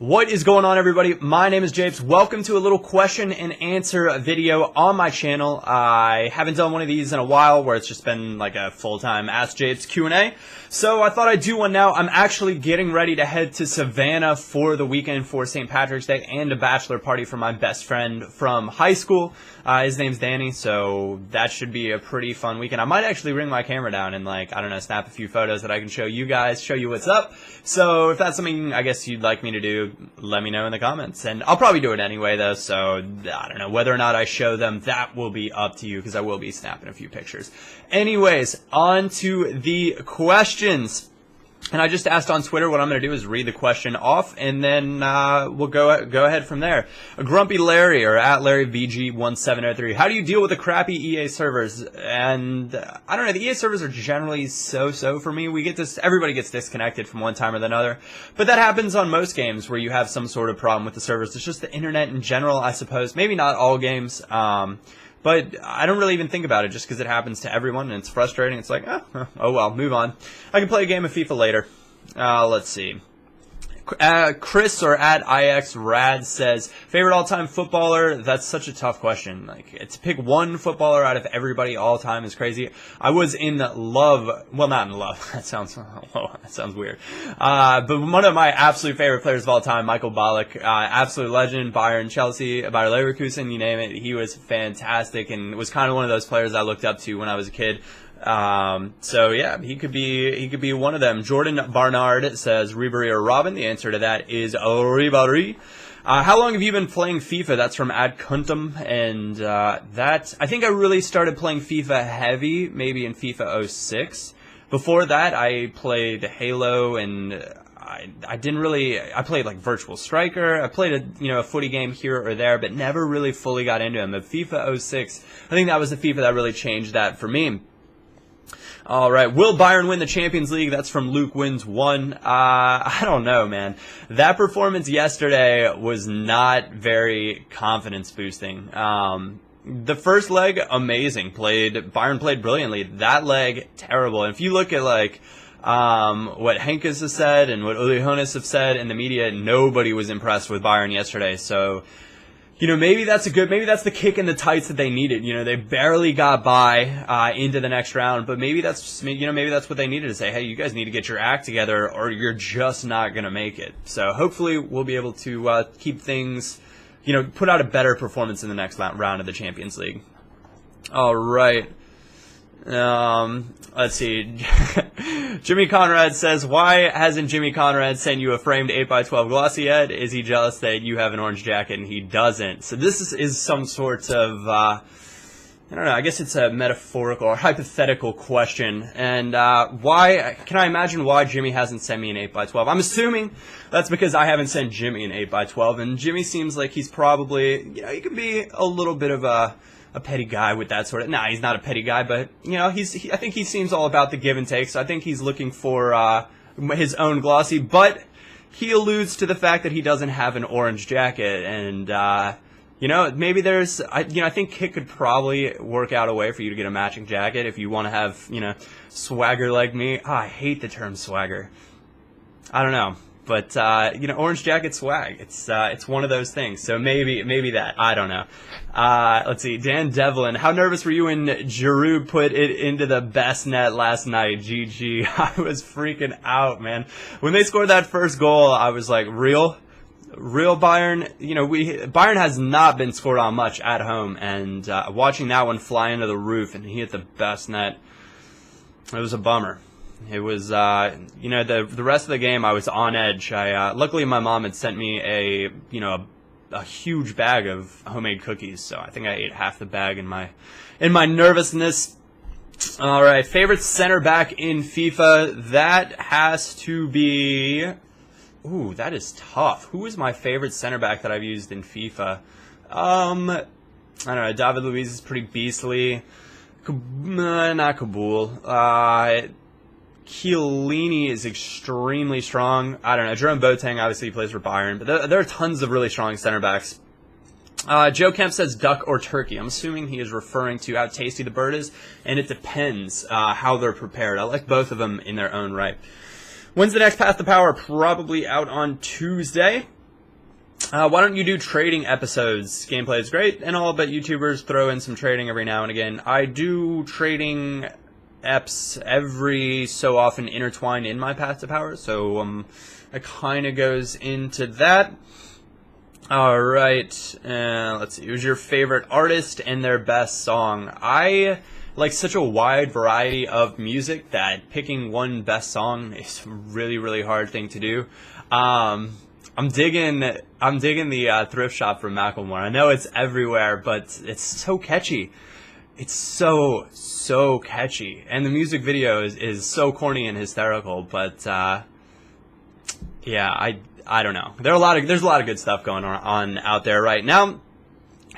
What is going on, everybody? My name is Japes. Welcome to a little question and answer video on my channel. I haven't done one of these in a while where it's just been like a full-time Ask Japes Q&A. So I thought I'd do one now. I'm actually getting ready to head to Savannah for the weekend for St. Patrick's Day and a bachelor party for my best friend from high school. His name's Danny, so that should be a pretty fun weekend. I might actually bring my camera down and, like, I don't know, snap a few photos that I can show you guys, show you what's up. So if that's something I guess you'd like me to do, let me know in the comments. And I'll probably do it anyway, though, so I don't know. Whether or not I show them, that will be up to you, because I will be snapping a few pictures. Anyways, on to the questions. And I just asked on Twitter. What I'm going to do is read the question off, and then we'll go ahead from there. Grumpy Larry, or at LarryVG1703. How do you deal with the crappy EA servers? And I don't know. The EA servers are generally so-so for me. Everybody gets disconnected from one time or another. But that happens on most games where you have some sort of problem with the servers. It's just the internet in general, I suppose. Maybe not all games. But I don't really even think about it just because it happens to everyone and it's frustrating. It's like, oh well, move on. I can play a game of FIFA later. Let's see. Chris, or at IXRad, says, favorite all-time footballer? That's such a tough question. Like, to pick one footballer out of everybody all-time is crazy. I was in love, well, not in love, that sounds weird. But one of my absolute favorite players of all time, Michael Ballack, absolute legend, Bayern, Chelsea, Bayer Leverkusen, you name it. He was fantastic and was kind of one of those players I looked up to when I was a kid. So yeah, he could be one of them. Jordan Barnard says Ribéry or Robin. The answer to that is Ribéry. How long have you been playing FIFA? That's from Ad Kuntum, and I think I really started playing FIFA heavy maybe in FIFA 06. Before that, I played Halo, and I played like Virtual Striker. I played a footy game here or there, but never really fully got into them. But FIFA 06, I think that was the FIFA that really changed that for me. All right, will Bayern win the Champions League? That's from Luke Wins 1. I don't know, man. That performance yesterday was not very confidence boosting. The first leg, amazing. Bayern played brilliantly. That leg, terrible. And if you look at like what Henkes has said and what Uli Hoeneß have said in the media, nobody was impressed with Bayern yesterday. So, maybe that's the kick in the tights that they needed. They barely got by into the next round, but maybe that's what they needed to say, hey, you guys need to get your act together or you're just not going to make it. So hopefully we'll be able to keep things, put out a better performance in the next round of the Champions League. All right. Let's see. Jimmy Conrad says, why hasn't Jimmy Conrad sent you a framed 8x12 glossy yet? Is he jealous that you have an orange jacket and he doesn't? So this is some sort of, I don't know, I guess it's a metaphorical or hypothetical question. And can I imagine why Jimmy hasn't sent me an 8x12? I'm assuming that's because I haven't sent Jimmy an 8x12. And Jimmy seems like he's probably, he can be a little bit of a petty guy with that sort of. Nah, he's not a petty guy, but I think he seems all about the give and take. So I think he's looking for his own glossy, but he alludes to the fact that he doesn't have an orange jacket, and maybe there's. I think Kit could probably work out a way for you to get a matching jacket if you want to have swagger like me. I hate the term swagger. I don't know. But, orange jacket swag, it's one of those things. So maybe that, I don't know. Let's see, Dan Devlin, how nervous were you when Giroud put it into the best net last night? GG, I was freaking out, man. When they scored that first goal, I was like, real Bayern, Bayern has not been scored on much at home, and, watching that one fly into the roof and he hit the best net, it was a bummer. It was, the rest of the game I was on edge. Luckily my mom had sent me a huge bag of homemade cookies, so I think I ate half the bag in my nervousness. All right, favorite center back in FIFA, that has to be, ooh, that is tough. Who is my favorite center back that I've used in FIFA? I don't know, David Luiz is pretty beastly. Not Kabul. Chiellini is extremely strong. I don't know. Jerome Boateng obviously plays for Bayern, but there are tons of really strong center backs. Joe Kemp says duck or turkey. I'm assuming he is referring to how tasty the bird is, and it depends how they're prepared. I like both of them in their own right. When's the next Path to Power? Probably out on Tuesday. Why don't you do trading episodes? Gameplay is great and all, but YouTubers throw in some trading every now and again. I do trading eps every so often intertwined in my Path to Power, so it kind of goes into that. Alright, let's see. Who's your favorite artist and their best song? I like such a wide variety of music that picking one best song is a really, really hard thing to do. I'm digging the thrift shop from Macklemore. I know it's everywhere, but it's so catchy. It's so catchy, and the music video is so corny and hysterical. But yeah, I don't know. There's a lot of good stuff going on out there right now.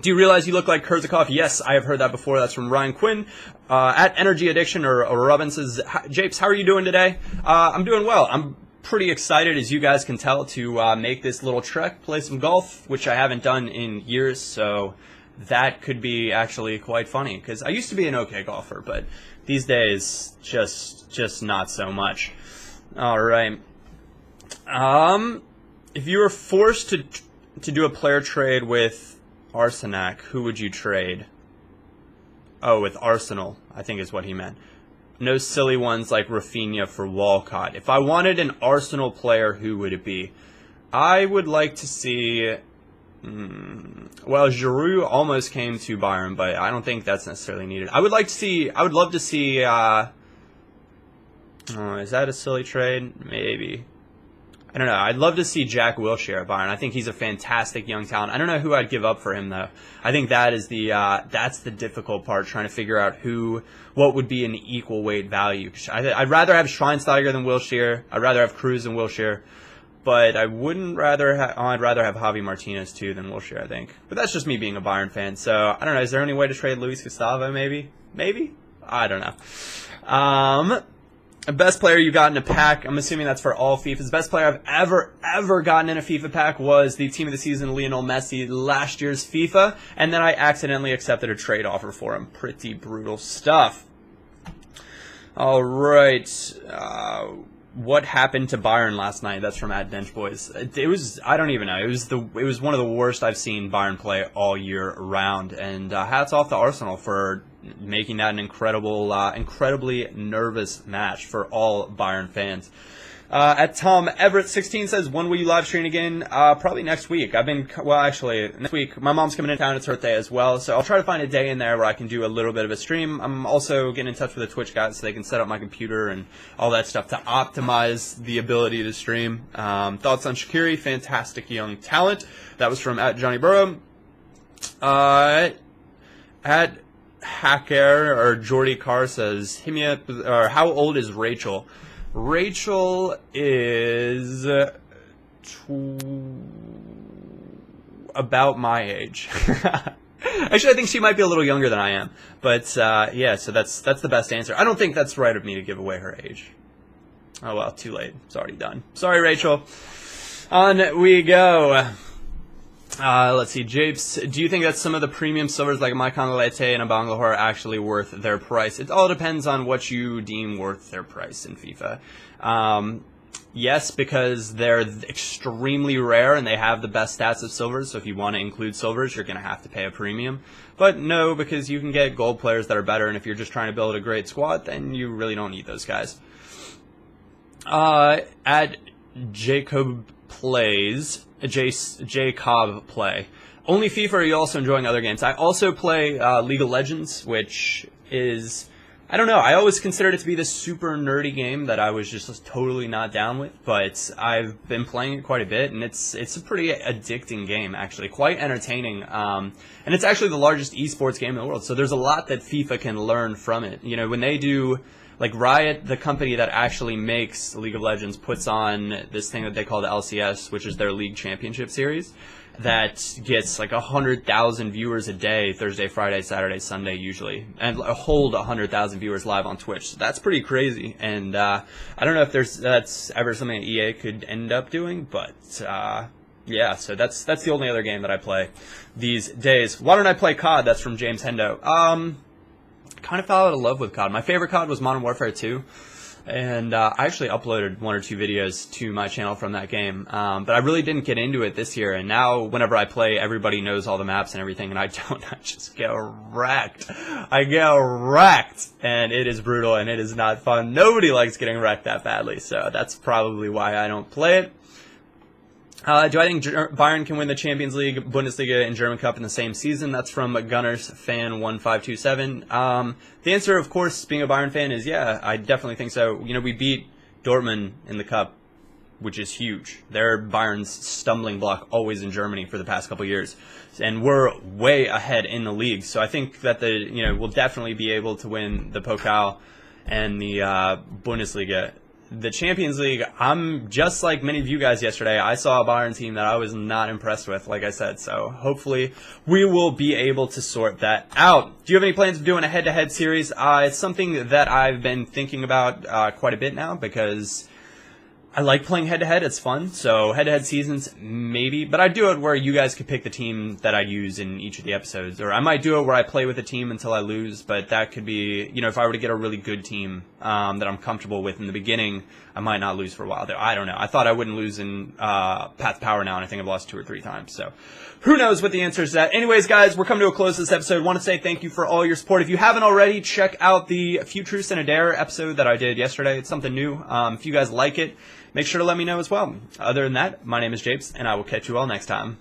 Do you realize you look like Kurzakov? Yes, I have heard that before. That's from Ryan Quinn. At Energy Addiction or Robin says, Japes, how are you doing today? I'm doing well. I'm pretty excited, as you guys can tell, to make this little trek, play some golf, which I haven't done in years, so that could be actually quite funny, because I used to be an okay golfer, but these days, just not so much. Alright. If you were forced to do a player trade with Arsenac, who would you trade? Oh, with Arsenal, I think is what he meant. No silly ones like Rafinha for Walcott. If I wanted an Arsenal player, who would it be? I would like to see... well, Giroud almost came to Bayern, but I don't think that's necessarily needed. I would love to see... is that a silly trade? Maybe. I don't know. I'd love to see Jack Wilshere at Bayern. I think he's a fantastic young talent. I don't know who I'd give up for him, though. I think that is that's the difficult part, trying to figure out what would be an equal weight value. I'd rather have Schweinsteiger than Wilshere. I'd rather have Cruz than Wilshere. But I'd rather have Javi Martinez, too, than Wilshere, I think. But that's just me being a Bayern fan. So, I don't know. Is there any way to trade Luis Gustavo, maybe? Maybe? I don't know. Best player you got in a pack, I'm assuming that's for all FIFAs. Best player I've ever gotten in a FIFA pack was the Team of the Season Lionel Messi last year's FIFA, and then I accidentally accepted a trade offer for him. Pretty brutal stuff. Alright, what happened to Bayern last night? That's from @DenchBoys. It was, I don't even know, it was one of the worst I've seen Bayern play all year round, and hats off to Arsenal for making that an incredibly nervous match for all Bayern fans. At Tom Everett 16 says, when will you live stream again? Probably next week. Actually, next week. My mom's coming in town. It's her birthday as well, so I'll try to find a day in there where I can do a little bit of a stream. I'm also getting in touch with the Twitch guys so they can set up my computer and all that stuff to optimize the ability to stream. Thoughts on Shaqiri? Fantastic young talent. That was from @JohnnyBurrow. At Hacker or Jordy Carr says, hit me up, or how old is Rachel? Rachel is about my age. Actually, I think she might be a little younger than I am. But yeah, so that's the best answer. I don't think that's right of me to give away her age. Oh well, too late. It's already done. Sorry, Rachel. On we go. Let's see, Japes, do you think that some of the premium silvers like Maikanalete and a Bangalore are actually worth their price? It all depends on what you deem worth their price in FIFA. Yes, because they're extremely rare and they have the best stats of silvers, so if you want to include silvers, you're going to have to pay a premium. But no, because you can get gold players that are better, and if you're just trying to build a great squad, then you really don't need those guys. At Jacob Plays... J-Cobb play. Only FIFA, or are you also enjoying other games? I also play League of Legends, which is, I don't know, I always considered it to be this super nerdy game that I was just totally not down with, but I've been playing it quite a bit, and it's a pretty addicting game, actually, quite entertaining, and it's actually the largest esports game in the world, so there's a lot that FIFA can learn from it. You know, when they do... Like Riot, the company that actually makes League of Legends, puts on this thing that they call the LCS, which is their League Championship Series, that gets like 100,000 viewers a day, Thursday, Friday, Saturday, Sunday usually, and hold 100,000 viewers live on Twitch. So that's pretty crazy, and I don't know if that's ever something that EA could end up doing, but yeah, so that's the only other game that I play these days. Why don't I play COD? That's from James Hendo. Kind of fell out of love with COD. My favorite COD was Modern Warfare 2. And I actually uploaded 1 or 2 videos to my channel from that game, but I really didn't get into it this year. And now, whenever I play, everybody knows all the maps and everything, and I don't. I just get wrecked. I get wrecked, and it is brutal, and it is not fun. Nobody likes getting wrecked that badly, so that's probably why I don't play it. Do I think Bayern can win the Champions League, Bundesliga, and German Cup in the same season? That's from Gunners Fan 1527. The answer, of course, being a Bayern fan, is yeah, I definitely think so. You know, we beat Dortmund in the Cup, which is huge. They're Bayern's stumbling block always in Germany for the past couple years, and we're way ahead in the league. So I think that we'll definitely be able to win the Pokal and the Bundesliga. The Champions League, I'm just like many of you guys yesterday. I saw a Bayern team that I was not impressed with, like I said. So hopefully we will be able to sort that out. Do you have any plans of doing a head-to-head series? It's something that I've been thinking about quite a bit now because I like playing head-to-head. It's fun. So head-to-head seasons, maybe. But I do it where you guys could pick the team that I use in each of the episodes. Or I might do it where I play with a team until I lose. But that could be, if I were to get a really good team that I'm comfortable with in the beginning, I might not lose for a while. I don't know. I thought I wouldn't lose in Path to Power now, and I think I've lost 2 or 3 times. So who knows what the answer is to that. Anyways, guys, we're coming to a close of this episode. I want to say thank you for all your support. If you haven't already, check out the Few Truths and a Dare episode that I did yesterday. It's something new. If you guys like it, make sure to let me know as well. Other than that, my name is Japes, and I will catch you all next time.